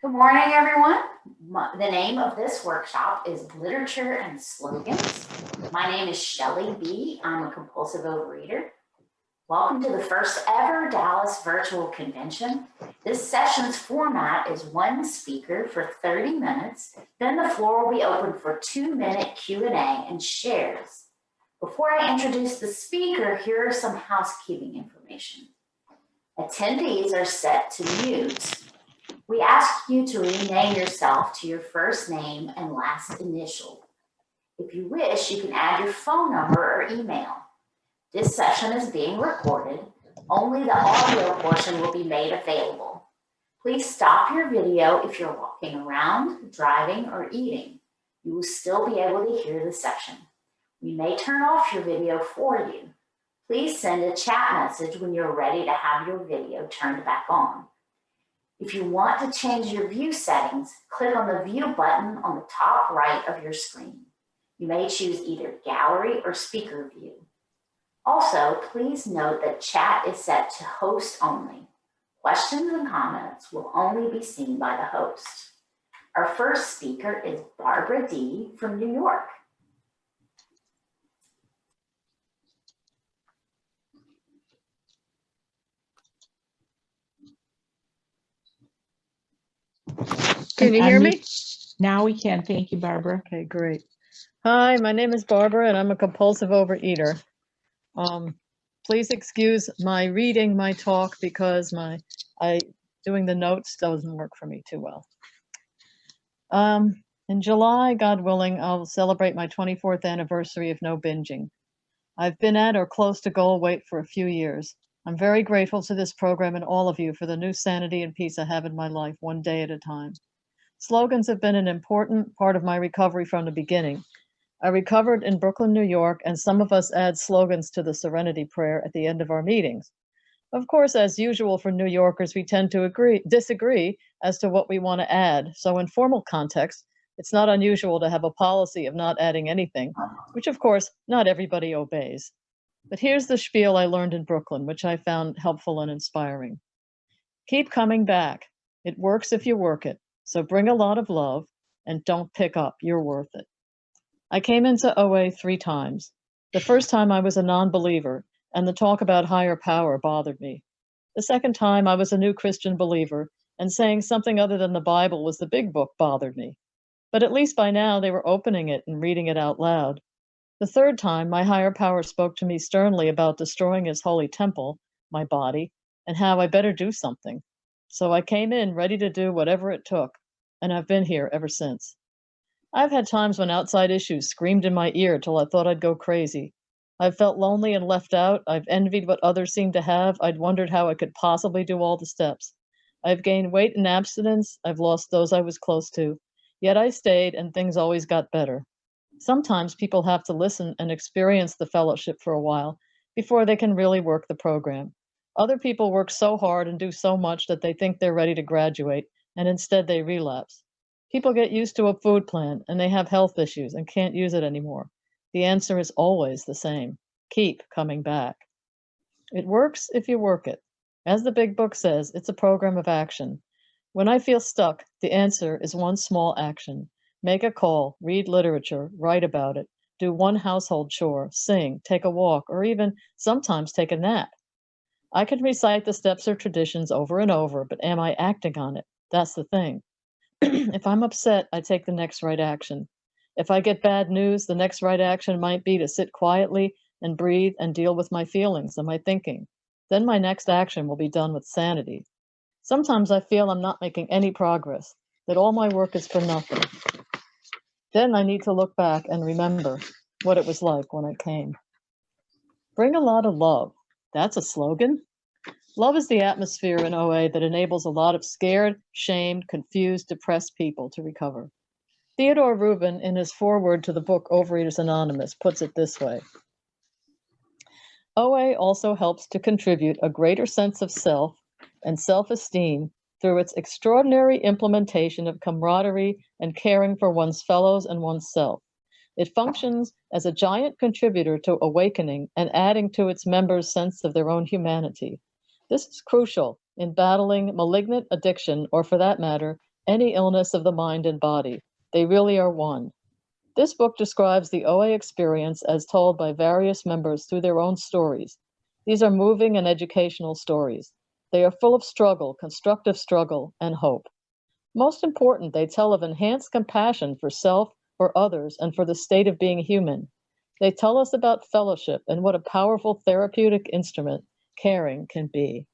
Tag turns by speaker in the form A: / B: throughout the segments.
A: Good morning, everyone. The name of this workshop is Literature and Slogans. My name is Shelley B. I'm a compulsive overeater. Welcome to the first ever Dallas Virtual Convention. This session's format is one speaker for 30 minutes. Then the floor will be open for 2-minute Q&A and shares. Before I introduce the speaker, here are some housekeeping information. Attendees are set to mute. We ask you to rename yourself to your first name and last initial. If you wish, you can add your phone number or email. This session is being recorded. Only the audio portion will be made available. Please stop your video if you're walking around, driving, or eating. You will still be able to hear the session. We may turn off your video for you. Please send a chat message when you're ready to have your video turned back on. If you want to change your view settings, click on the view button on the top right of your screen. You may choose either gallery or speaker view. Also, please note that chat is set to host only. Questions and comments will only be seen by the host. Our first speaker is Barbara D. from New York.
B: Can you hear me?
C: Now we can. Thank you, Barbara.
B: Okay, great. Hi, my name is Barbara, and I'm a compulsive overeater. Please excuse my reading my talk because doing the notes doesn't work for me too well. In July, God willing, I'll celebrate my 24th anniversary of no binging. I've been at or close to goal weight for a few years. I'm very grateful to this program and all of you for the new sanity and peace I have in my life, one day at a time. Slogans have been an important part of my recovery from the beginning. I recovered in Brooklyn, New York, and some of us add slogans to the Serenity Prayer at the end of our meetings. Of course, as usual for New Yorkers, we tend to disagree as to what we want to add. So in formal context, it's not unusual to have a policy of not adding anything, which of course, not everybody obeys. But here's the spiel I learned in Brooklyn, which I found helpful and inspiring. Keep coming back. It works if you work it. So bring a lot of love and don't pick up. You're worth it. I came into OA 3 times. The first time I was a non-believer and the talk about higher power bothered me. The second time I was a new Christian believer and saying something other than the Bible was the big book bothered me. But at least by now they were opening it and reading it out loud. The third time my higher power spoke to me sternly about destroying his holy temple, my body, and how I better do something. So I came in ready to do whatever it took, and I've been here ever since. I've had times when outside issues screamed in my ear till I thought I'd go crazy. I've felt lonely and left out. I've envied what others seemed to have. I'd wondered how I could possibly do all the steps. I've gained weight and abstinence. I've lost those I was close to. Yet I stayed, and things always got better. Sometimes people have to listen and experience the fellowship for a while before they can really work the program. Other people work so hard and do so much that they think they're ready to graduate, and instead they relapse. People get used to a food plan, and they have health issues and can't use it anymore. The answer is always the same. Keep coming back. It works if you work it. As the big book says, it's a program of action. When I feel stuck, the answer is one small action. Make a call, read literature, write about it, do one household chore, sing, take a walk, or even sometimes take a nap. I can recite the steps or traditions over and over, but am I acting on it? That's the thing. If I'm upset, I take the next right action. If I get bad news, the next right action might be to sit quietly and breathe and deal with my feelings and my thinking. Then my next action will be done with sanity. Sometimes I feel I'm not making any progress, that all my work is for nothing. Then I need to look back and remember what it was like when I came. Bring a lot of love. That's a slogan. Love is the atmosphere in OA that enables a lot of scared, shamed, confused, depressed people to recover. Theodore Rubin, in his foreword to the book Overeaters Anonymous, puts it this way. OA also helps to contribute a greater sense of self and self-esteem through its extraordinary implementation of camaraderie and caring for one's fellows and oneself. It functions as a giant contributor to awakening and adding to its members' sense of their own humanity. This is crucial in battling malignant addiction, or for that matter, any illness of the mind and body. They really are one. This book describes the OA experience as told by various members through their own stories. These are moving and educational stories. They are full of struggle, constructive struggle, and hope. Most important, they tell of enhanced compassion for self, for others, and for the state of being human. They tell us about fellowship and what a powerful therapeutic instrument caring can be.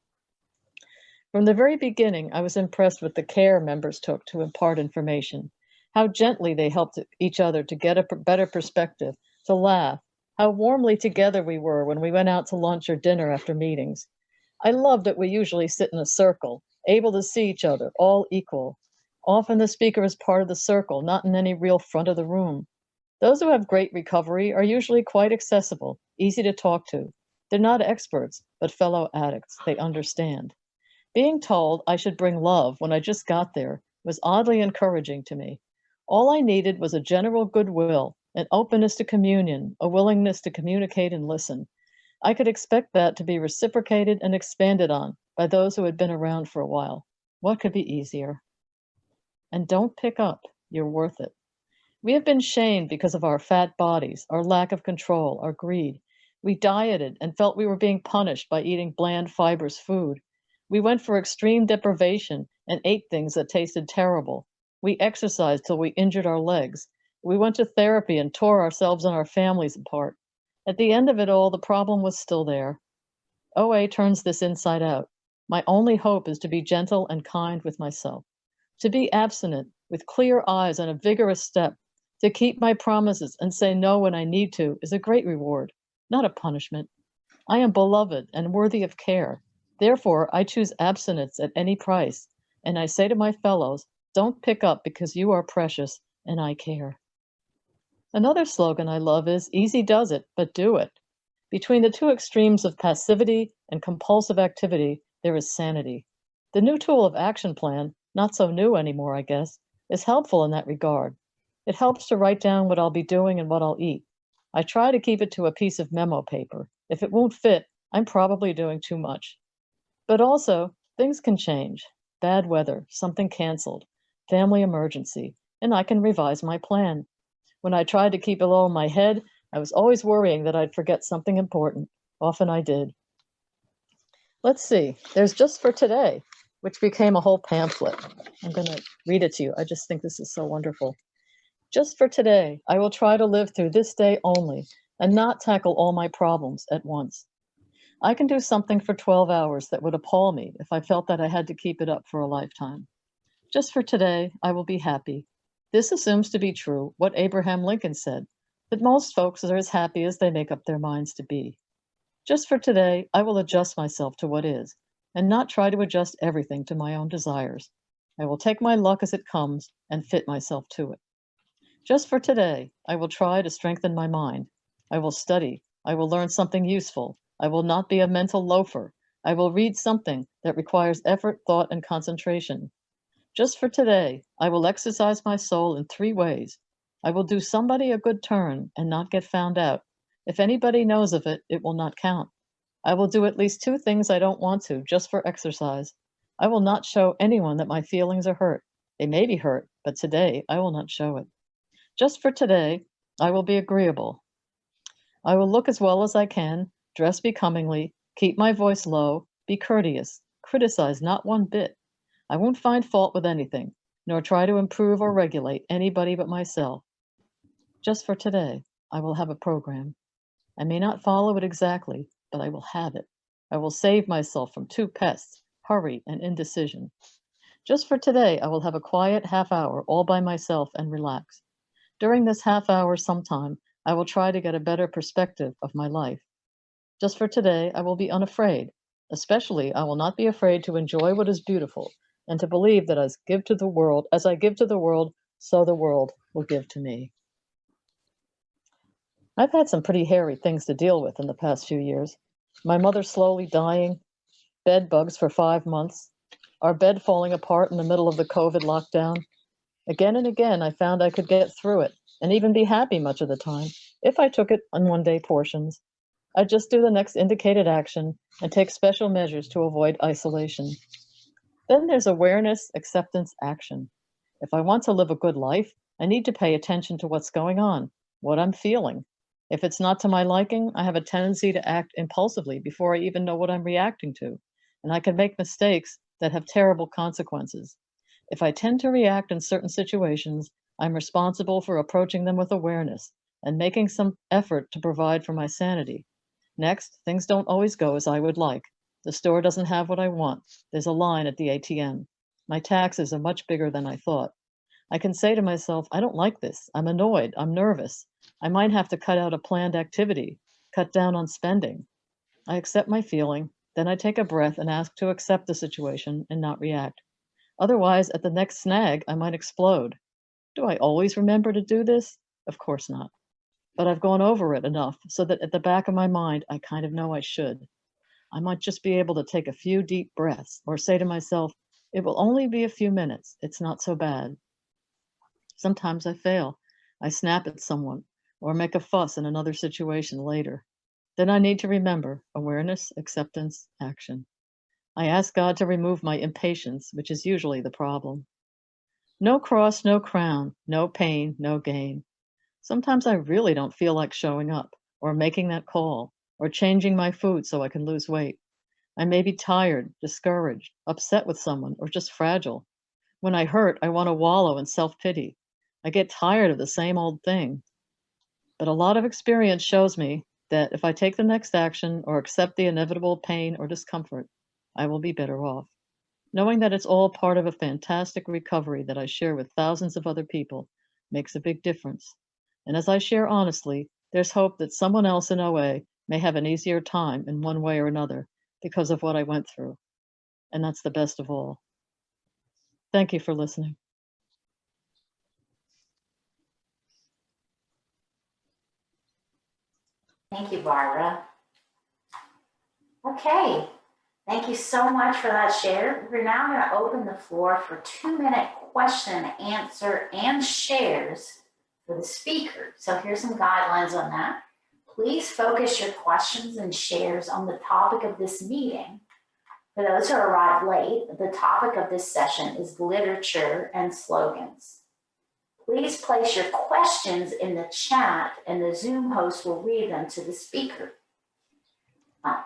B: From the very beginning, I was impressed with the care members took to impart information, how gently they helped each other to get a better perspective, to laugh, how warmly together we were when we went out to lunch or dinner after meetings. I love that we usually sit in a circle, able to see each other, all equal. Often the speaker is part of the circle, not in any real front of the room. Those who have great recovery are usually quite accessible, easy to talk to. They're not experts, but fellow addicts. They understand. Being told I should bring love when I just got there was oddly encouraging to me. All I needed was a general goodwill, an openness to communion, a willingness to communicate and listen. I could expect that to be reciprocated and expanded on by those who had been around for a while. What could be easier? And don't pick up. You're worth it. We have been shamed because of our fat bodies, our lack of control, our greed. We dieted and felt we were being punished by eating bland, fibrous food. We went for extreme deprivation and ate things that tasted terrible. We exercised till we injured our legs. We went to therapy and tore ourselves and our families apart. At the end of it all, the problem was still there. OA turns this inside out. My only hope is to be gentle and kind with myself, to be abstinent with clear eyes and a vigorous step, to keep my promises and say no when I need to is a great reward, not a punishment. I am beloved and worthy of care. Therefore, I choose abstinence at any price. And I say to my fellows, don't pick up because you are precious and I care. Another slogan I love is easy does it, but do it. Between the two extremes of passivity and compulsive activity, there is sanity. The new tool of action plan, not so new anymore, I guess, is helpful in that regard. It helps to write down what I'll be doing and what I'll eat. I try to keep it to a piece of memo paper. If it won't fit, I'm probably doing too much. But also, things can change. Bad weather, something canceled, family emergency, and I can revise my plan. When I tried to keep it all in my head, I was always worrying that I'd forget something important. Often I did. Let's see, there's Just for Today, which became a whole pamphlet. I'm going to read it to you. I just think this is so wonderful. Just for today, I will try to live through this day only and not tackle all my problems at once. I can do something for 12 hours that would appall me if I felt that I had to keep it up for a lifetime. Just for today, I will be happy. This assumes to be true what Abraham Lincoln said, that most folks are as happy as they make up their minds to be. Just for today, I will adjust myself to what is, and not try to adjust everything to my own desires. I will take my luck as it comes and fit myself to it. Just for today, I will try to strengthen my mind. I will study. I will learn something useful. I will not be a mental loafer. I will read something that requires effort, thought, and concentration. Just for today, I will exercise my soul in 3 ways. I will do somebody a good turn and not get found out. If anybody knows of it, it will not count. I will do at least 2 things I don't want to, just for exercise. I will not show anyone that my feelings are hurt. They may be hurt, but today I will not show it. Just for today, I will be agreeable. I will look as well as I can, dress becomingly, keep my voice low, be courteous, criticize not one bit. I won't find fault with anything, nor try to improve or regulate anybody but myself. Just for today, I will have a program. I may not follow it exactly, but I will have it. I will save myself from 2 pests, hurry and indecision. Just for today, I will have a quiet half hour all by myself and relax. During this half hour sometime, I will try to get a better perspective of my life. Just for today, I will be unafraid. Especially, I will not be afraid to enjoy what is beautiful and to believe that as I give to the world, so the world will give to me. I've had some pretty hairy things to deal with in the past few years. My mother slowly dying, bed bugs for 5 months, our bed falling apart in the middle of the COVID lockdown. Again and again, I found I could get through it and even be happy much of the time if I took it in 1-day portions. I'd just do the next indicated action and take special measures to avoid isolation. Then there's awareness, acceptance, action. If I want to live a good life, I need to pay attention to what's going on, what I'm feeling. If it's not to my liking, I have a tendency to act impulsively before I even know what I'm reacting to, and I can make mistakes that have terrible consequences. If I tend to react in certain situations, I'm responsible for approaching them with awareness and making some effort to provide for my sanity. Next, things don't always go as I would like. The store doesn't have what I want. There's a line at the ATM. My taxes are much bigger than I thought. I can say to myself, I don't like this. I'm annoyed. I'm nervous. I might have to cut out a planned activity, cut down on spending. I accept my feeling, then I take a breath and ask to accept the situation and not react. Otherwise, at the next snag, I might explode. Do I always remember to do this? Of course not. But I've gone over it enough so that at the back of my mind, I kind of know I should. I might just be able to take a few deep breaths or say to myself, it will only be a few minutes. It's not so bad. Sometimes I fail. I snap at someone or make a fuss in another situation later. Then I need to remember awareness, acceptance, action. I ask God to remove my impatience, which is usually the problem. No cross, no crown, no pain, no gain. Sometimes I really don't feel like showing up or making that call or changing my food so I can lose weight. I may be tired, discouraged, upset with someone, or just fragile. When I hurt, I want to wallow in self-pity. I get tired of the same old thing. But a lot of experience shows me that if I take the next action or accept the inevitable pain or discomfort, I will be better off. Knowing that it's all part of a fantastic recovery that I share with thousands of other people makes a big difference. And as I share honestly, there's hope that someone else in OA may have an easier time in one way or another because of what I went through. And that's the best of all. Thank you for listening.
A: Thank you, Barbara. Okay, thank you so much for that share. We're now going to open the floor for 2-minute question, answer, and shares for the speaker. So here's some guidelines on that. Please focus your questions and shares on the topic of this meeting. For those who arrived late, the topic of this session is literature and slogans. Please place your questions in the chat and the Zoom host will read them to the speaker.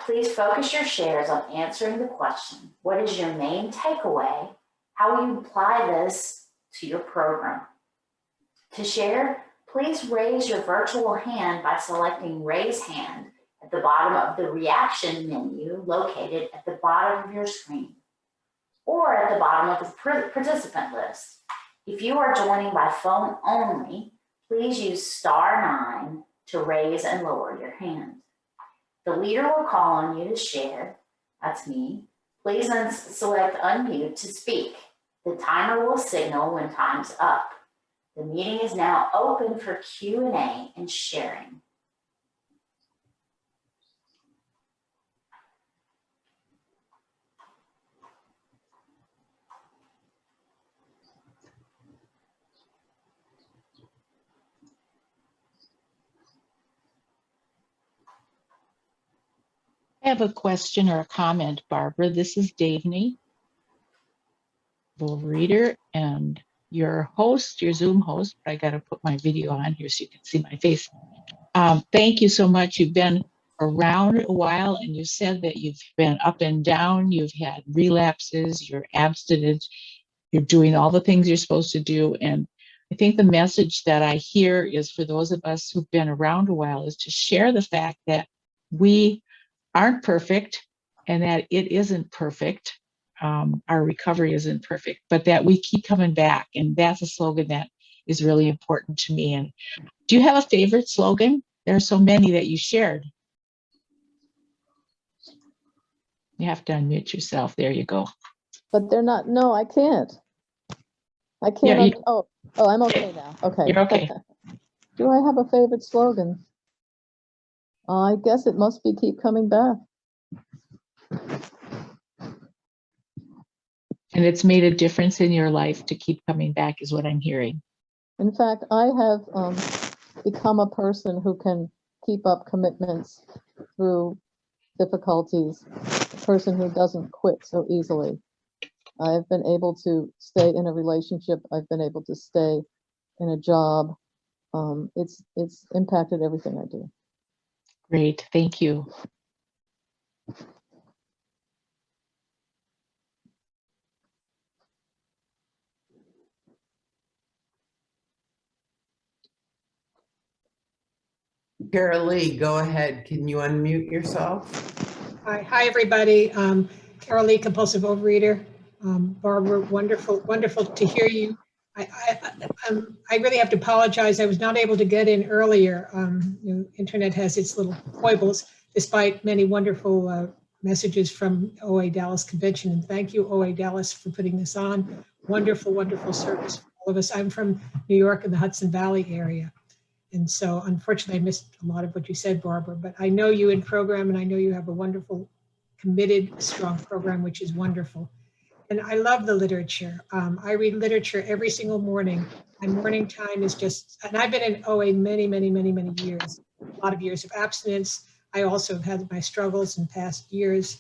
A: Please focus your shares on answering the question. What is your main takeaway? How will you apply this to your program? To share, please raise your virtual hand by selecting Raise Hand at the bottom of the reaction menu located at the bottom of your screen or at the bottom of the participant list. If you are joining by phone only, please use *9 to raise and lower your hand. The leader will call on you to share. That's me. Please select unmute to speak. The timer will signal when time's up. The meeting is now open for Q&A and sharing.
C: I have a question or a comment, Barbara. This is Davney, reader, and your host, your Zoom host. I got to put my video on here so you can see my face. Thank you so much. You've been around a while, and you said that you've been up and down. You've had relapses. You're abstinent. You're doing all the things you're supposed to do. And I think the message that I hear is for those of us who've been around a while is to share the fact that we aren't perfect and that it isn't perfect. Our recovery isn't perfect, but that we keep coming back. And that's a slogan that is really important to me. And do you have a favorite slogan? There are so many that you shared. You have to unmute yourself. There you go.
B: But they're not, no, I can't. I can't,
C: Yeah,
B: oh, I'm okay now. Okay.
C: You're okay.
B: Do I have a favorite slogan? I guess it must be keep coming back.
C: And it's made a difference in your life to keep coming back is what I'm hearing.
B: In fact, I have become a person who can keep up commitments through difficulties, a person who doesn't quit so easily. I've been able to stay in a relationship. I've been able to stay in a job. It's impacted everything I do.
C: Great, thank you.
D: Carol Lee, go ahead. Can you unmute yourself?
E: Hi, everybody. Carol Lee, compulsive overeater. Barbara, wonderful to hear you. I really have to apologize. I was not able to get in earlier. Internet has its little foibles, despite many wonderful messages from OA Dallas Convention. And thank you, OA Dallas, for putting this on. Wonderful service for all of us. I'm from New York in the Hudson Valley area. And so unfortunately, I missed a lot of what you said, Barbara, but I know you in program and I know you have a wonderful, committed, strong program, which is wonderful. And I love the literature. I read literature every single morning. My morning time is just, and I've been in OA many years, a lot of years of abstinence. I also have had my struggles in past years,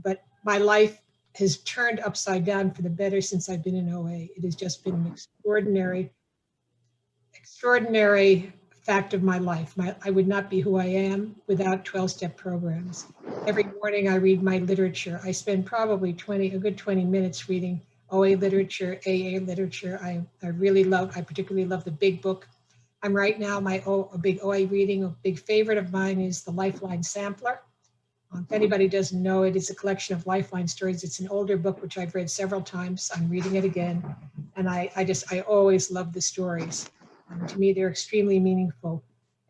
E: but my life has turned upside down for the better since I've been in OA. It has just been an extraordinary fact of my life. I would not be who I am without 12-step programs. Every morning I read my literature. I spend probably a good 20 minutes reading OA literature, AA literature. I particularly love the big book. I'm right now, a big OA reading, a big favorite of mine is the Lifeline Sampler. If anybody doesn't know it, it's a collection of Lifeline stories. It's an older book, which I've read several times. I'm reading it again. And I always love the stories. To me, they're extremely meaningful.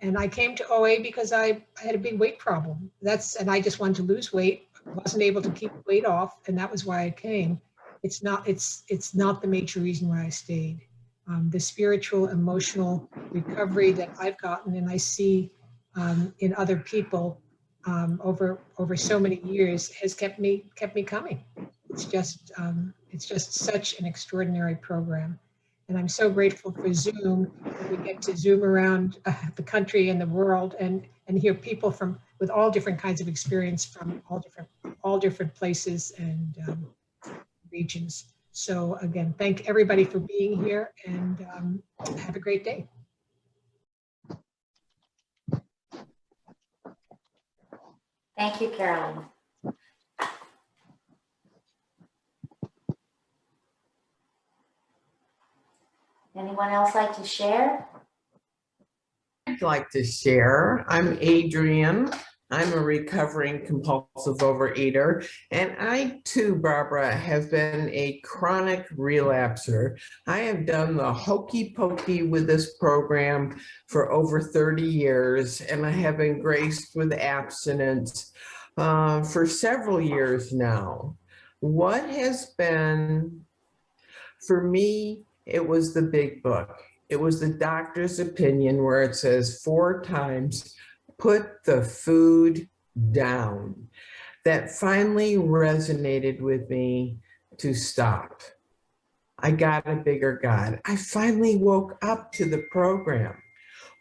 E: And I came to OA because I had a big weight problem. And I just wanted to lose weight. Wasn't able to keep weight off, and that was why I came. It's not the major reason why I stayed. The spiritual, emotional recovery that I've gotten and I see in other people over so many years has kept me coming. It's just such an extraordinary program. And I'm so grateful for Zoom. We get to Zoom around the country and the world and hear people with all different kinds of experience from all different places and regions. So again, thank everybody for being here and have a great day.
A: Thank you, Carolyn. Anyone else like to share?
D: I'd like to share. I'm Adrienne. I'm a recovering compulsive overeater. And I too, Barbara, have been a chronic relapser. I have done the hokey pokey with this program for over 30 years, and I have been graced with abstinence for several years now. What has been, for me, it was the big book. It was the doctor's opinion where it says 4 times, put the food down. That finally resonated with me to stop. I got a bigger God. I finally woke up to the program.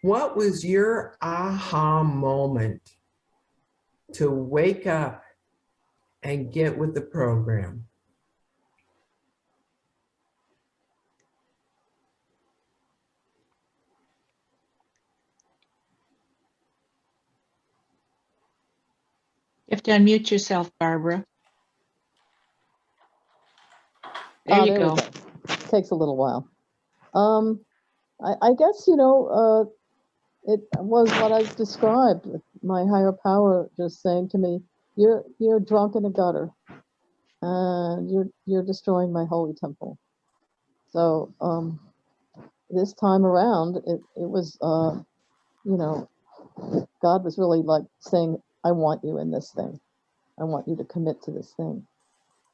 D: What was your aha moment to wake up and get with the program?
C: You have to unmute yourself, Barbara. There you go.
B: Takes a little while. I guess, it was what I've described. My higher power just saying to me, you're drunk in a gutter and you're destroying my holy temple. So this time around, it was, God was really like saying, I want you in this thing. I want you to commit to this thing.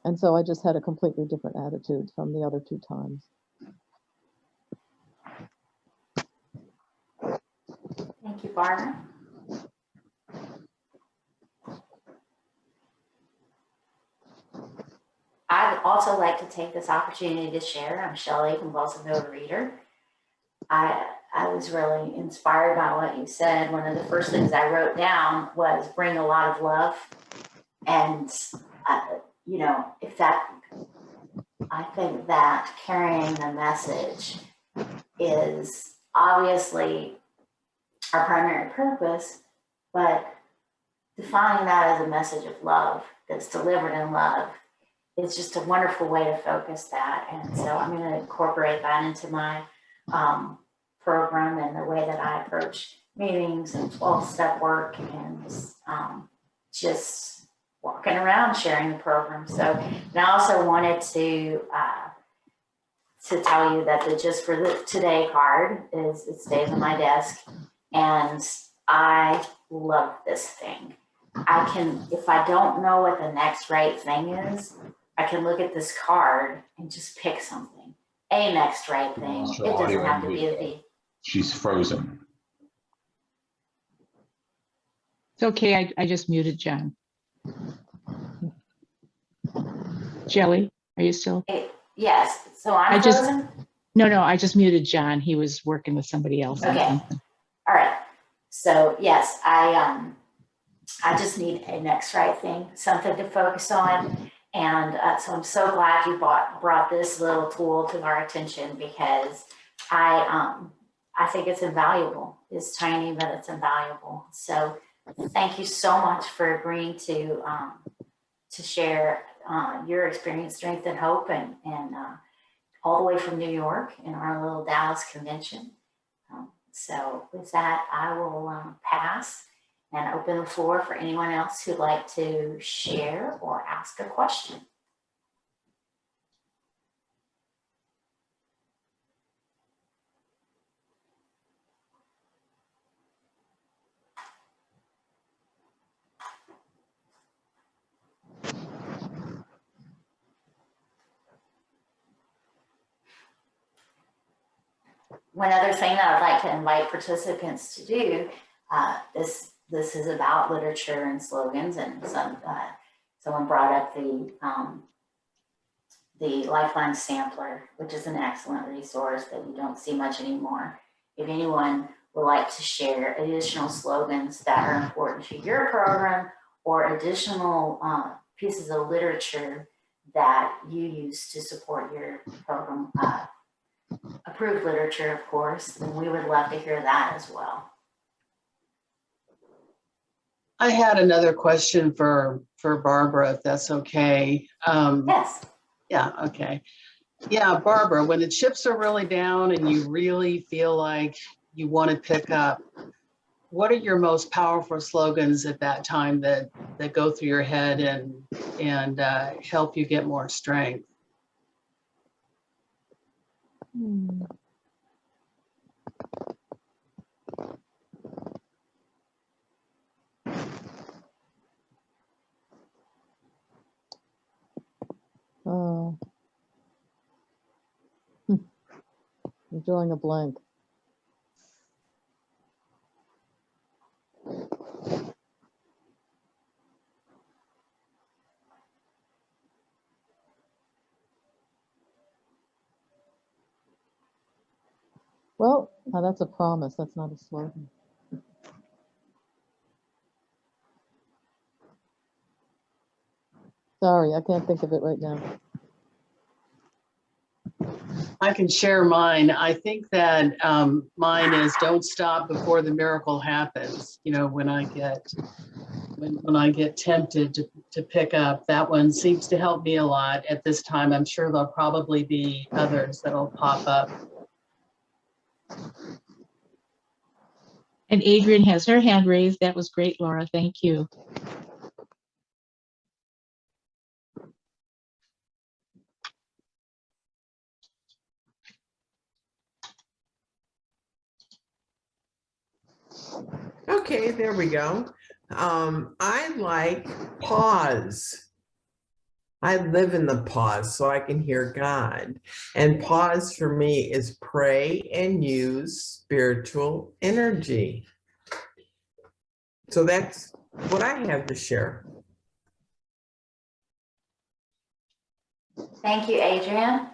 B: And so I just had a completely different attitude from the other 2 times.
A: Thank you, Barbara. I'd also like to take this opportunity to share. I'm Shelley, compulsive overeater. I was really inspired by what you said. One of the first things I wrote down was bring a lot of love. And, if that I think that carrying the message is obviously our primary purpose, but defining that as a message of love that's delivered in love is just a wonderful way to focus that. And so I'm going to incorporate that into my program and the way that I approach meetings and 12-step work and just walking around sharing the program. So, and I also wanted to tell you that the Just for the Today card it stays on my desk, and I love this thing. I can, if I don't know what the next right thing is, I can look at this card and just pick something. A next right thing.
F: Lost
A: It
F: your
A: doesn't
F: audio
A: have to
F: and
A: be a
F: video.
A: V.
F: She's frozen.
C: It's okay. I just muted John. Shelley, are you still?
A: Yes. So I'm
C: I just-
A: frozen.
C: No, I just muted John. He was working with somebody else on
A: Okay.
C: something.
A: All right. So yes, I just need a next right thing, something to focus on. And so I'm so glad you brought this little tool to our attention, because I think it's invaluable. It's tiny, but it's invaluable. So thank you so much for agreeing to share your experience, strength, and hope, and all the way from New York in our little Dallas convention. So with that, I will pass and open the floor for anyone else who'd like to share or ask a question. One other thing that I'd like to invite participants to do, this is about literature and slogans, and someone brought up the Lifeline Sampler, which is an excellent resource that you don't see much anymore. If anyone would like to share additional slogans that are important to your program, or additional pieces of literature that you use to support your program, approved literature, of course, then we would love to hear that as well.
G: I had another question for Barbara, if that's okay.
A: Yes.
G: Yeah, okay. Yeah, Barbara, when the chips are really down and you really feel like you want to pick up, what are your most powerful slogans at that time that go through your head and help you get more strength?
B: I'm drawing a blank. Well, now that's a promise. That's not a slogan. Sorry, I can't think of it right now.
G: I can share mine. I think that mine is "Don't stop before the miracle happens." You know, when I get tempted to pick up, that one seems to help me a lot at this time. I'm sure there'll probably be others that'll pop up.
C: And Adrian has her hand raised. That was great, Laura. Thank you.
D: Okay, there we go. I like pause. I live in the pause so I can hear God. And pause for me is pray and use spiritual energy. So that's what I have to share.
A: Thank you, Adrian.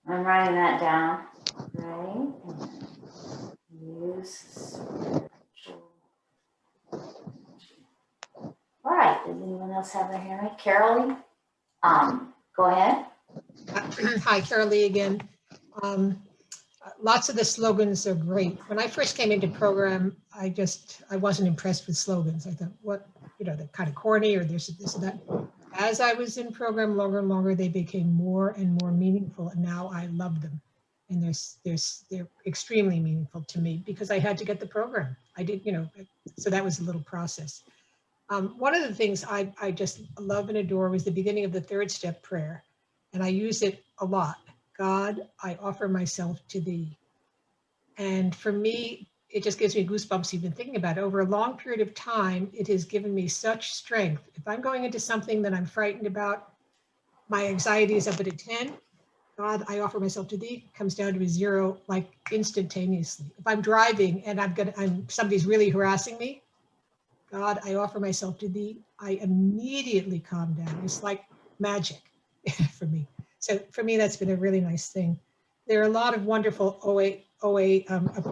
A: I'm writing that down. Right. Use spiritual. All right. Does anyone else have their hand raised? Carolee, go ahead.
E: Hi, Carol Lee again. Lots of the slogans are great. When I first came into program, I wasn't impressed with slogans. I thought, what, they're kind of corny or this and that. As I was in program longer and longer, they became more and more meaningful, and now I love them. And they're extremely meaningful to me because I had to get the program. I did, so that was a little process. One of the things I just love and adore was the beginning of the third step prayer, and I use it a lot. God, I offer myself to thee. And for me, it just gives me goosebumps even thinking about it. Over a long period of time, it has given me such strength. If I'm going into something that I'm frightened about, my anxiety is up at a 10. God, I offer myself to thee, comes down to a 0, like instantaneously. If I'm driving and somebody's really harassing me, God, I offer myself to thee, I immediately calm down. It's like magic for me. So for me, that's been a really nice thing. There are a lot of wonderful OA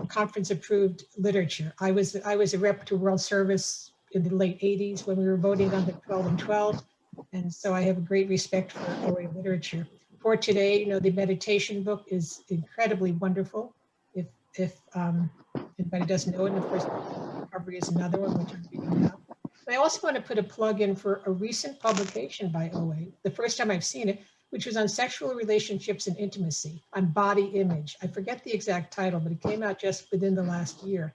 E: conference approved literature. I was a rep to World Service in the late 80s when we were voting on the 12 and 12. And so I have a great respect for OA literature. For today, the meditation book is incredibly wonderful. If anybody doesn't know it, and of course, recovery is another one, which I'm reading now. And I also want to put a plug in for a recent publication by OA, the first time I've seen it, which was on sexual relationships and intimacy, on body image. I forget the exact title, but it came out just within the last year.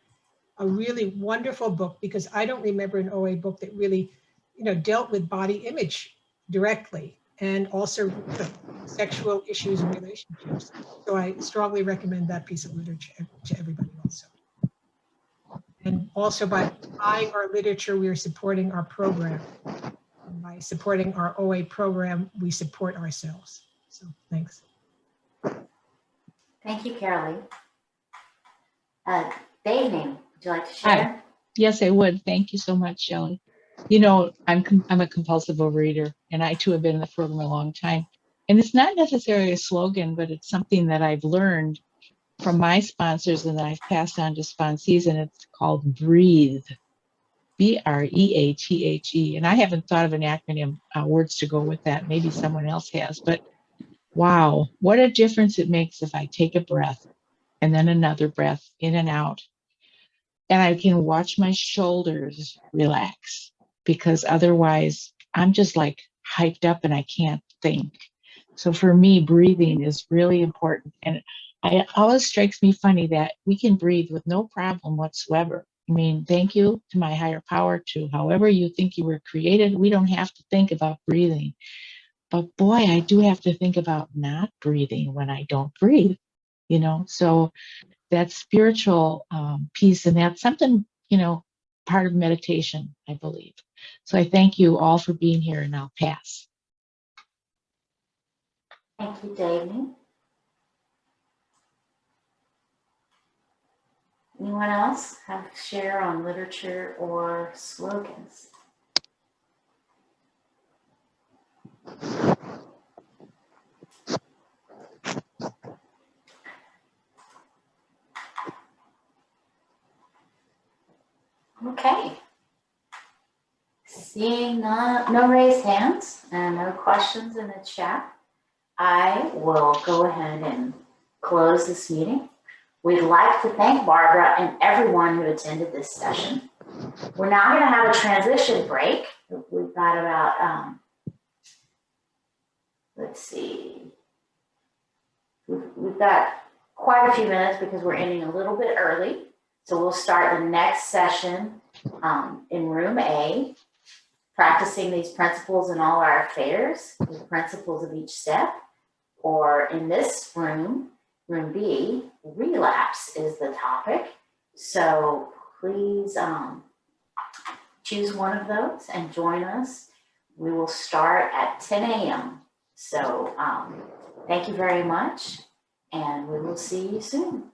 E: A really wonderful book, because I don't remember an OA book that really, dealt with body image directly, and also sexual issues and relationships. So I strongly recommend that piece of literature to everybody also. And also by buying our literature, we are supporting our program. And by supporting our OA program, we support ourselves. So thanks.
A: Thank you, Carolee. Dave, would you like to share?
C: Hi. Yes, I would. Thank you so much, Shelley. I'm a compulsive overeater, and I too have been in the program a long time. And it's not necessarily a slogan, but it's something that I've learned from my sponsors and that I've passed on to sponsees, and it's called BREATHE, BREATHE. And I haven't thought of an acronym words to go with that. Maybe someone else has, but wow, what a difference it makes if I take a breath and then another breath in and out. And I can watch my shoulders relax, because otherwise I'm just like hyped up and I can't think. So for me, breathing is really important. And it always strikes me funny that we can breathe with no problem whatsoever. I mean, thank you to my higher power, to however you think you were created. We don't have to think about breathing. But boy, I do have to think about not breathing when I don't breathe, So that spiritual piece, and that's something, part of meditation, I believe. So I thank you all for being here, and I'll pass.
A: Thank you, Davey. Anyone else have to share on literature or slogans? Okay. Seeing no raised hands and no questions in the chat, I will go ahead and close this meeting. We'd like to thank Barbara and everyone who attended this session. We're now going to have a transition break. We've got about, let's see, we've got quite a few minutes because we're ending a little bit early. So we'll start the next session in room A, practicing these principles in all our affairs, the principles of each step. Or in this room, room B, relapse is the topic. So please choose one of those and join us. We will start at 10 a.m. So thank you very much, and we will see you soon.